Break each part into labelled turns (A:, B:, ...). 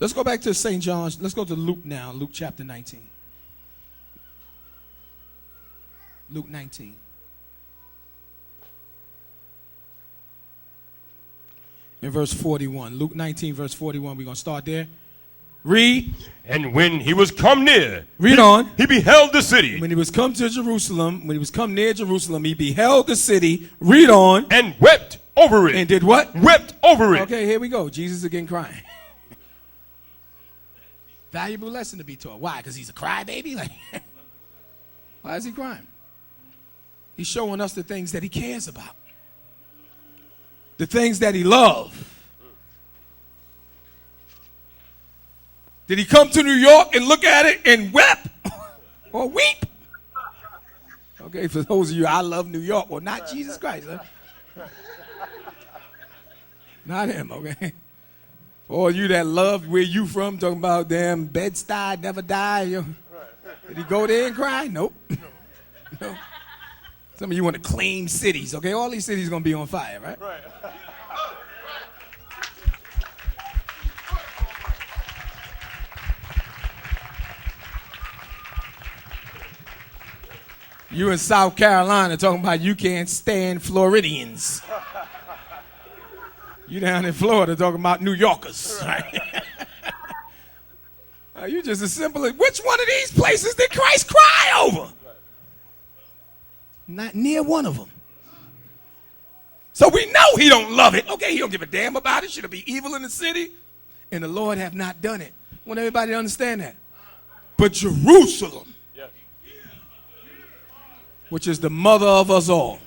A: Let's go back to St. John's. Let's go to Luke now. Luke chapter 19. Luke 19. In verse 41. Luke 19, verse 41. We're going to start there. Read.
B: And when he was come near,
A: Read on.
B: He beheld the city.
A: When he was come to Jerusalem, when he was come near Jerusalem, he beheld the city. Read on.
B: And wept over it.
A: And did what?
B: Wept over it.
A: Okay, here we go. Jesus again crying. Valuable lesson to be taught. Why? Because he's a crybaby? Like, why is he crying? He's showing us the things that he cares about. The things that he loves. Did he come to New York and look at it and wept or weep? Okay, for those of you, I love New York. Well, not Jesus Christ. Huh? Not him, okay? For you that love where you from, talking about damn Bed-Stuy, never die. Did he go there and cry? Nope. No. Some of you want to claim cities, okay? All these cities are going to be on fire, right? Right. You in South Carolina talking about you can't stand Floridians. You down in Florida talking about New Yorkers, right? You just as simple as, which one of these places did Christ cry over? Not near one of them. So we know he don't love it. Okay, he don't give a damn about it. Should it be evil in the city? And the Lord have not done it. I want everybody to understand that. But Jerusalem, which is the mother of us all.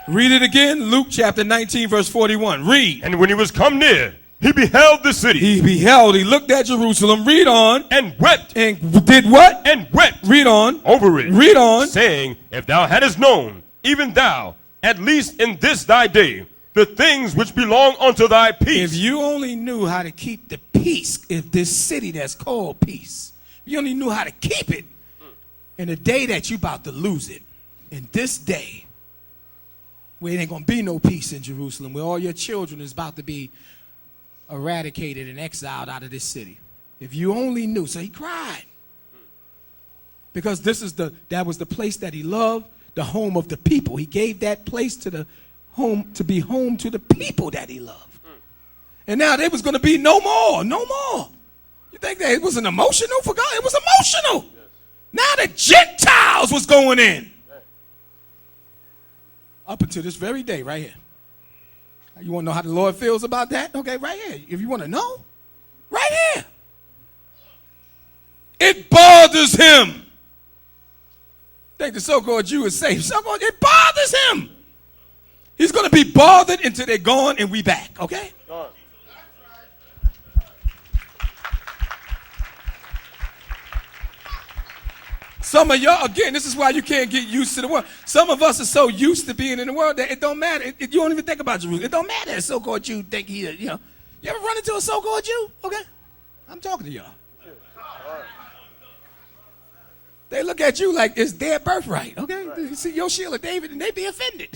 A: Read it again, Luke chapter 19, verse 41. Read.
B: And when he was come near, he beheld the city.
A: He looked at Jerusalem. Read on.
B: And wept.
A: And did what?
B: And wept.
A: Read on.
B: Over it.
A: Read on.
B: Saying, if thou hadst known, even thou, at least in this thy day, the things which belong unto thy peace.
A: If you only knew how to keep the peace, if this city that's called peace, you only knew how to keep it in the day that you about to lose it, in this day, where it ain't going to be no peace in Jerusalem, where all your children is about to be eradicated and exiled out of this city. If you only knew. So he cried. Because that was the place that he loved, the home of the people. He gave that place to the home, to be home to the people that he loved. And now there was going to be no more. You think that it wasn't emotional for God? It was emotional. Now the Gentiles was going in. Up until this very day, right here. You want to know how the Lord feels about that? Okay, right here. If you want to know, right here. It bothers him. Think the so-called Jew is safe. It bothers him. He's going to be bothered until they're gone and we back, okay? Some of y'all, again, this is why you can't get used to the world. Some of us are so used to being in the world that it don't matter. You don't even think about Jerusalem. It don't matter if so-called Jew think he, you know. You ever run into a so-called Jew? Okay? I'm talking to y'all. They look at you like it's their birthright, okay? You see your shield of David and they be offended.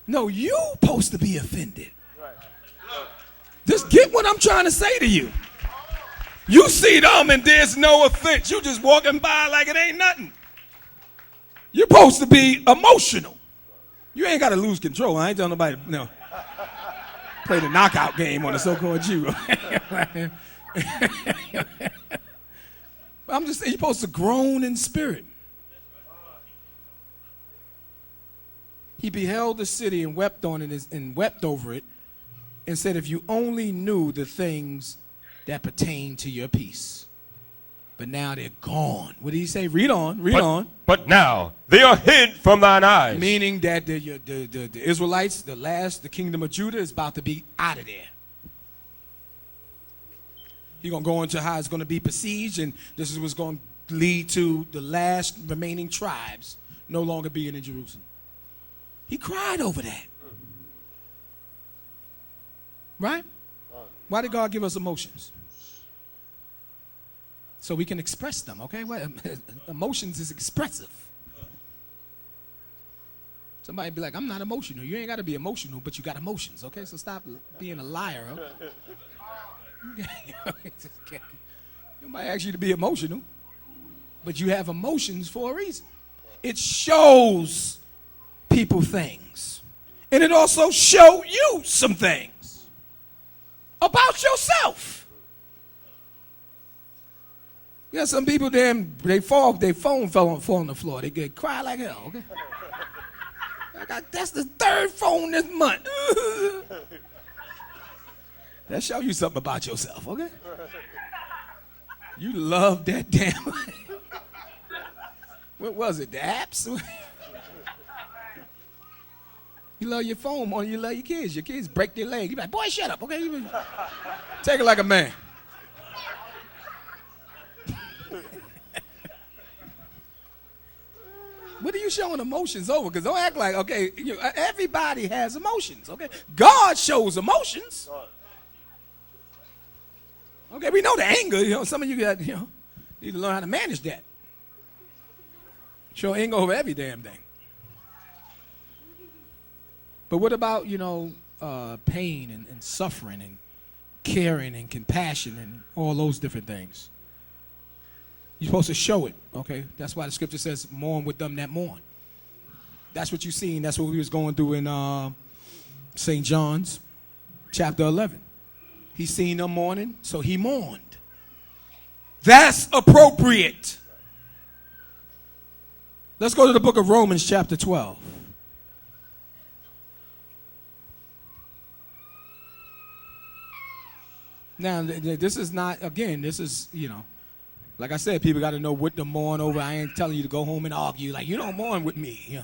A: No, you supposed to be offended. Just get what I'm trying to say to you. You see them and there's no offense. You just walking by like it ain't nothing. You're supposed to be emotional. You ain't got to lose control. I ain't telling nobody, no. Play the knockout game on the so-called Jew. I'm just saying you're supposed to groan in spirit. He beheld the city and wept on it and wept over it and said, if you only knew the things that pertain to your peace. But now they're gone. What did he say? Read on.
B: But now they are hid from thine eyes.
A: Meaning that the Israelites, the kingdom of Judah is about to be out of there. He's going to go into how it's going to be besieged, and this is what's going to lead to the last remaining tribes no longer being in Jerusalem. He cried over that. Right? Why did God give us emotions? so we can express them, okay? Well, emotions is expressive. Somebody be like, I'm not emotional. You ain't got to be emotional, but you got emotions, okay? So stop being a liar. Okay? Nobody asks you to be emotional, but you have emotions for a reason. It shows people things. And it also shows you some things about yourself. Yeah, some people, their phone fell on the floor. They get cry like hell, okay? That's the third phone this month. That show you something about yourself, okay? You love that damn. What was it, the apps? You love your phone more than you love your kids. Your kids break their leg. You be like, boy, shut up, okay? Take it like a man. What are you showing emotions over? Because don't act like, okay, everybody has emotions, okay? God shows emotions. Okay, we know the anger. Some of you got, need to learn how to manage that. Show anger over every damn thing. But what about, pain and suffering and caring and compassion and all those different things? You're supposed to show it, okay? That's why the scripture says, mourn with them that mourn. That's what you seen. That's what we was going through in St. John's chapter 11. He seen them mourning, so he mourned. That's appropriate. Let's go to the book of Romans chapter 12. Now, this is not, again, this is, like I said, people got to know what to mourn over. I ain't telling you to go home and argue. Like, you don't mourn with me.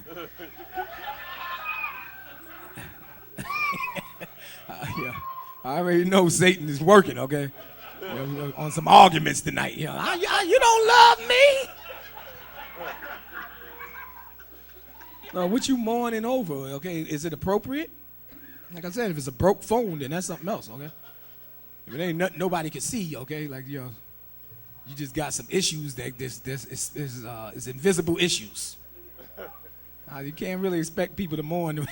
A: I already know Satan is working, okay? On some arguments tonight. You don't love me? What you mourning over, okay? Is it appropriate? Like I said, if it's a broke phone, then that's something else, okay? If it ain't nothing nobody can see, okay? Like, you just got some issues that is invisible issues. You can't really expect people to mourn.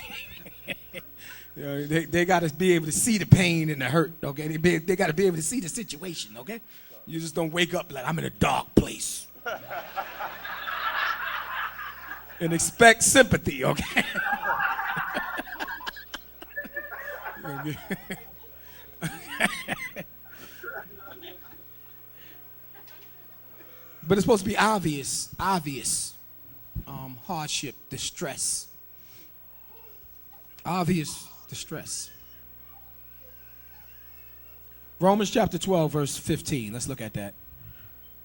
A: They got to be able to see the pain and the hurt, okay? They got to be able to see the situation, okay? You just don't wake up like, I'm in a dark place. And expect sympathy, okay? But it's supposed to be obvious hardship, distress. Obvious distress. Romans chapter 12, verse 15. Let's look at that.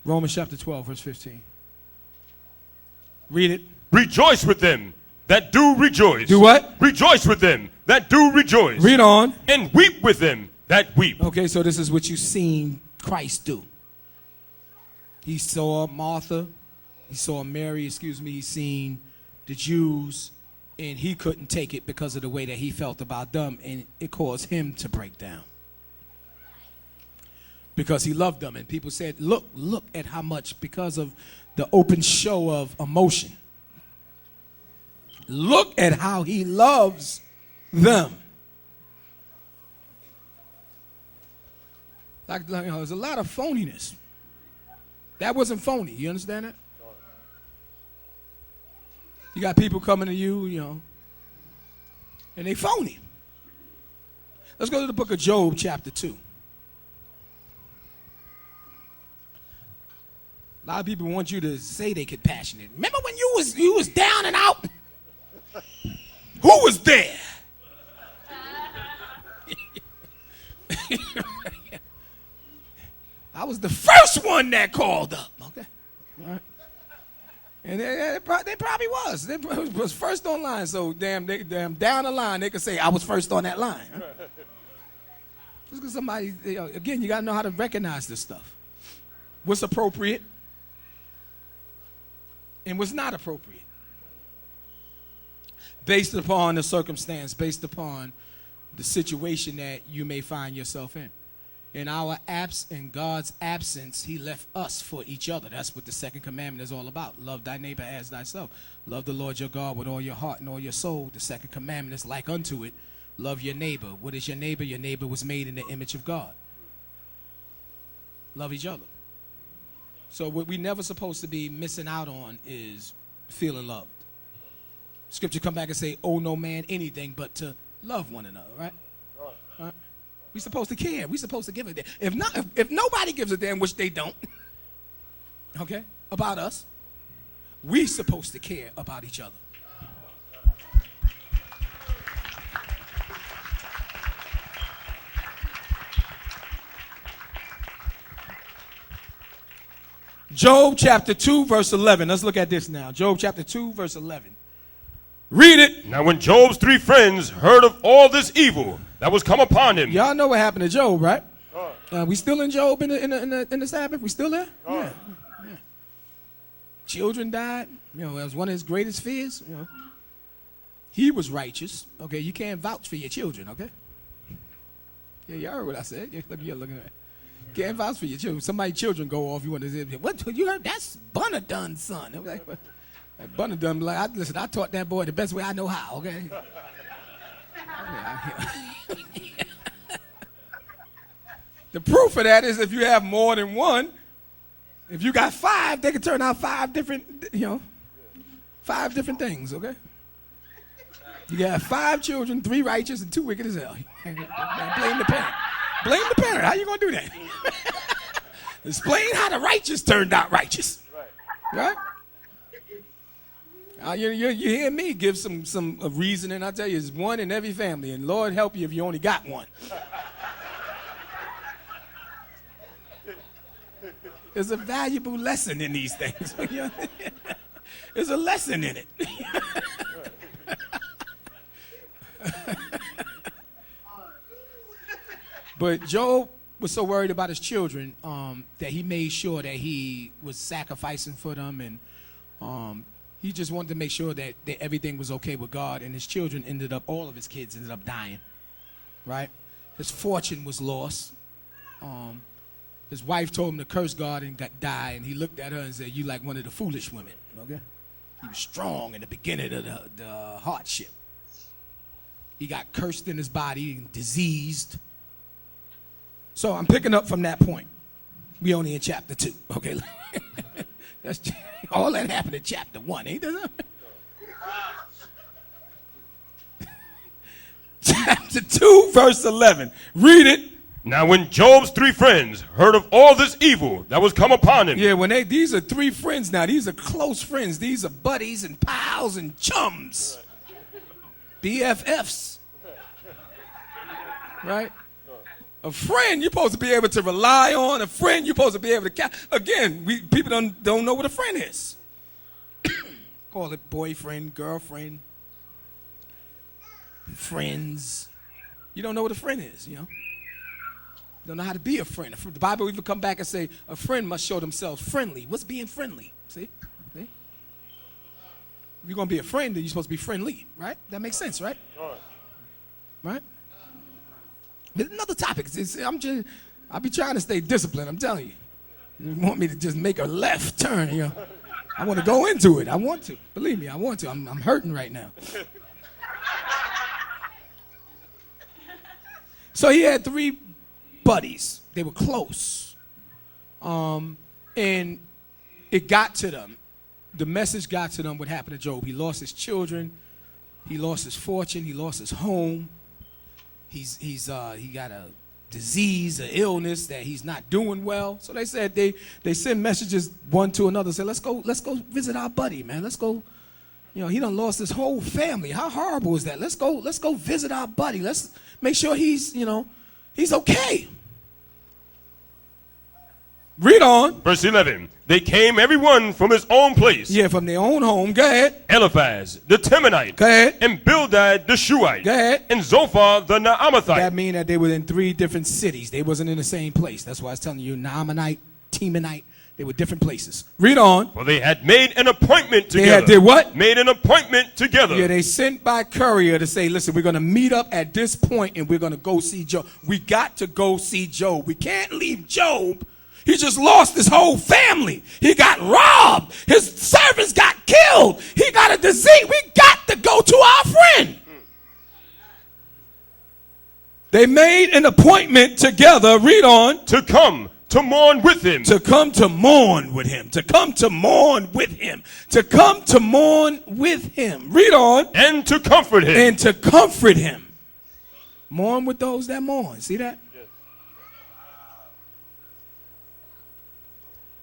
A: Romans chapter 12, verse 15. Read it.
B: Rejoice with them that do rejoice.
A: Do what?
B: Rejoice with them that do rejoice.
A: Read on.
B: And weep with them that weep.
A: Okay, so this is what you've seen Christ do. He saw Martha, he saw Mary, he seen the Jews, and he couldn't take it because of the way that he felt about them, and it caused him to break down. Because he loved them, and people said, look at how much, because of the open show of emotion. Look at how he loves them. Like there's a lot of phoniness. That wasn't phony. You understand that? You got people coming to you, and they phony. Let's go to the book of Job, chapter 2. A lot of people want you to say they're compassionate. Remember when you was down and out? Who was there? I was the first one that called up. Okay, all right. And they probably was. They was first on line. So damn down the line they could say I was first on that line. Huh? Just because somebody, again, you got to know how to recognize this stuff. What's appropriate and what's not appropriate. Based upon the circumstance, based upon the situation that you may find yourself in. In God's absence, he left us for each other. That's what the second commandment is all about. Love thy neighbor as thyself. Love the Lord your God with all your heart and all your soul. The second commandment is like unto it. Love your neighbor. What is your neighbor? Your neighbor was made in the image of God. Love each other. So what we never supposed to be missing out on is feeling loved. Scripture come back and say, owe no man anything but to love one another, right? Right? We supposed to care. We supposed to give a damn. If nobody gives a damn, which they don't, okay, about us, we supposed to care about each other. Job chapter 2, verse 11. Let's look at this now. Job chapter 2, verse 11. Read it.
B: Now when Job's 3 friends heard of all this evil that was come upon him.
A: Y'all know what happened to Job, right? We still in Job in the Sabbath? We still there? Yeah. Children died. You know, that was one of his greatest fears. You know, he was righteous. Okay, you can't vouch for your children. Okay. Yeah, y'all heard what I said. You're looking at it. Can't vouch for your children. Somebody's children go off. You want to say, what you heard? That's Bunadun's son. It was like, Bunadun, like, listen, I taught that boy the best way I know how. Okay. The proof of that is if you have more than one, if you got 5, they can turn out 5 different, 5 different things, okay? You got 5 children, 3 righteous, and 2 wicked as hell. Blame the parent. Blame the parent. How you going to do that? Explain how the righteous turned out righteous. Right? You hear me give some reasoning. I tell you, it's one in every family, and Lord help you if you only got one. There's a valuable lesson in these things. There's a lesson in it. But Job was so worried about his children that he made sure that he was sacrificing for them, and he just wanted to make sure that everything was okay with God. And his children all of his kids ended up dying, right? His fortune was lost. His wife told him to curse God and die, and he looked at her and said, you like one of the foolish women, okay? He was strong in the beginning of the hardship. He got cursed in his body and diseased. So I'm picking up from that point. We only in chapter 2, okay? That's all that happened in chapter 1, ain't that? Chapter 2, verse 11. Read it.
B: Now when Job's 3 friends heard of all this evil that was come upon him.
A: Yeah, these are 3 friends now. These are close friends. These are buddies and pals and chums. BFFs. Right? A friend you're supposed to be able to rely on. A friend you're supposed to be able to count. Again, people don't know what a friend is. Call it boyfriend, girlfriend, friends. You don't know what a friend is, you know. You don't know how to be a friend. The Bible even come back and say a friend must show themselves friendly. What's being friendly? See? If you're going to be a friend, then you're supposed to be friendly, right? That makes sense, right? Right? But another topic. I'll be trying to stay disciplined, I'm telling you. You want me to just make a left turn, you know. I want to go into it. I want to. Believe me, I want to. I'm hurting right now. So he had 3 buddies. They were close. And it got to them. The message got to them what happened to Job. He lost his children. He lost his fortune. He lost his home. He got a disease, an illness that he's not doing well. So they said they send messages one to another. Say, let's go visit our buddy, man. Let's go. You know, he done lost his whole family. How horrible is that? Let's go visit our buddy. Let's make sure he's okay. Read on.
B: Verse 11. They came every one from his own place.
A: Yeah, from their own home. Go ahead.
B: Eliphaz the Temanite.
A: Go ahead.
B: And Bildad the Shuhite.
A: Go ahead.
B: And Zophar the Naamathite.
A: That means that they were in 3 different cities. They wasn't in the same place. That's why I was telling you, Naamanite, Temanite. They were different places. Read on.
B: For they had made an appointment together.
A: They had did what?
B: Made an appointment together.
A: Yeah, they sent by courier to say, listen, we're going to meet up at this point and we're going to go see Job. We got to go see Job. We can't leave Job. He just lost his whole family. He got robbed. His servants got killed. He got a disease. We got to go to our friend. They made an appointment together. Read on.
B: To come to mourn with him.
A: To come to mourn with him. To come to mourn with him. To come to mourn with him. Read on.
B: And to comfort him.
A: And to comfort him. Mourn with those that mourn. See that? Yes.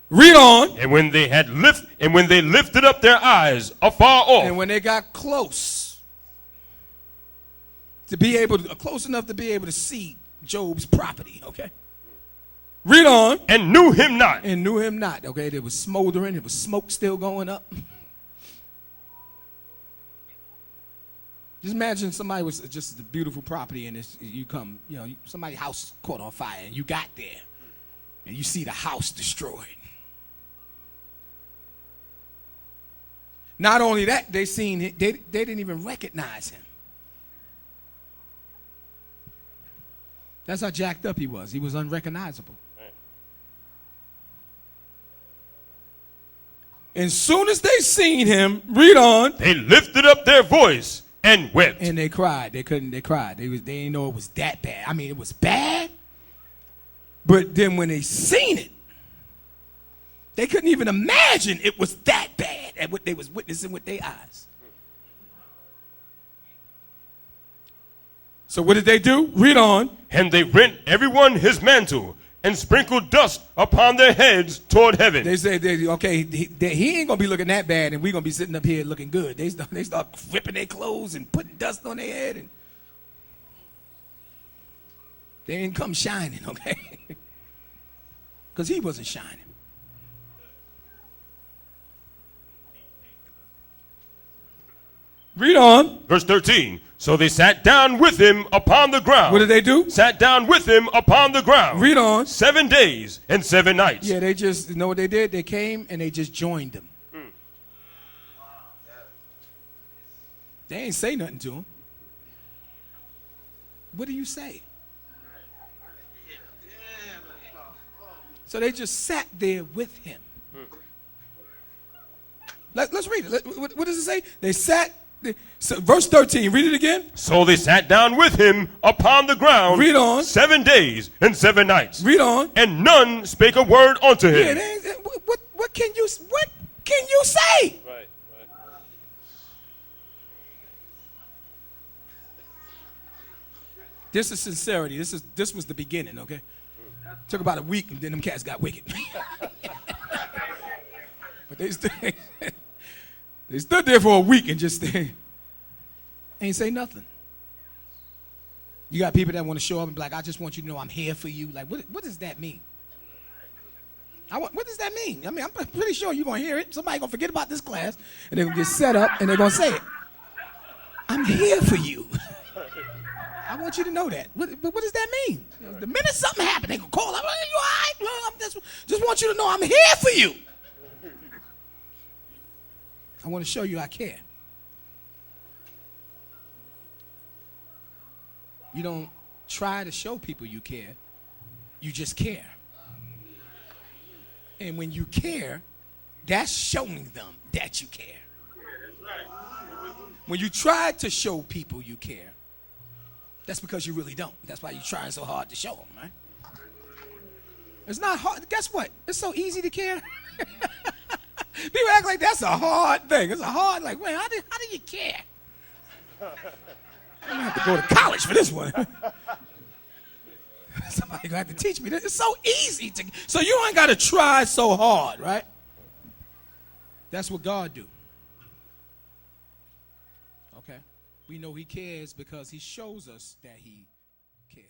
A: Read on.
B: And when they lifted up their eyes afar off.
A: And when they got close to be able to, close enough to be able to see Job's property, okay? Read on.
B: And knew him not.
A: And knew him not. Okay, there was smoldering. There was smoke still going up. Just imagine somebody was just a beautiful property and you come, you know, somebody's house caught on fire and you got there and you see the house destroyed. Not only that, they didn't even recognize him. That's how jacked up he was. He was unrecognizable. As soon as they seen him, read on.
B: They lifted up their voice and wept.
A: And they cried. They cried. They didn't know it was that bad. I mean, it was bad. But then when they seen it, they couldn't even imagine it was that bad at what they was witnessing with their eyes. So what did they do? Read on.
B: And they rent everyone his mantle and sprinkled dust upon their heads toward heaven.
A: They said, okay, he ain't going to be looking that bad, and we're going to be sitting up here looking good. They start ripping their clothes and putting dust on their head. And they didn't come shining, okay? Because he wasn't shining. Read on.
B: Verse 13. So they sat down with him upon the ground.
A: What did they do?
B: Sat down with him upon the ground.
A: Read on.
B: 7 days and 7 nights.
A: Yeah, they just, you know what they did? They came and they just joined him. They ain't say nothing to him. What do you say? So they just sat there with him. Let's read it. What does it say? They sat. So verse 13, read it again.
B: So they sat down with him upon the ground.
A: Read on.
B: 7 days and 7 nights.
A: Read on.
B: And none spake a word unto him.
A: Yeah, what can you say?
B: Right.
A: This is sincerity. This was the beginning, okay? Took about a week and then them cats got wicked. But they stood there for a week and just ain't say nothing. You got people that want to show up and be like, I just want you to know I'm here for you. Like, what does that mean? What does that mean? I mean, I'm pretty sure you're going to hear it. Somebody's going to forget about this class, and they're going to get set up, and they're going to say it. I'm here for you. I want you to know that. But what does that mean? The minute something happens, they're going to call up, are you all right? Well, just want you to know I'm here for you. I want to show you I care. You don't try to show people you care. You just care. And when you care, that's showing them that you care. When you try to show people you care, that's because you really don't. That's why you're trying so hard to show them, right? It's not hard. Guess what? It's so easy to care. People act like that's a hard thing. It's a hard, like, man, how do you care? I'm going to have to go to college for this one. Somebody going to have to teach me this. It's so easy to, so you ain't got to try so hard, right? That's what God do. Okay? We know he cares because he shows us that he cares.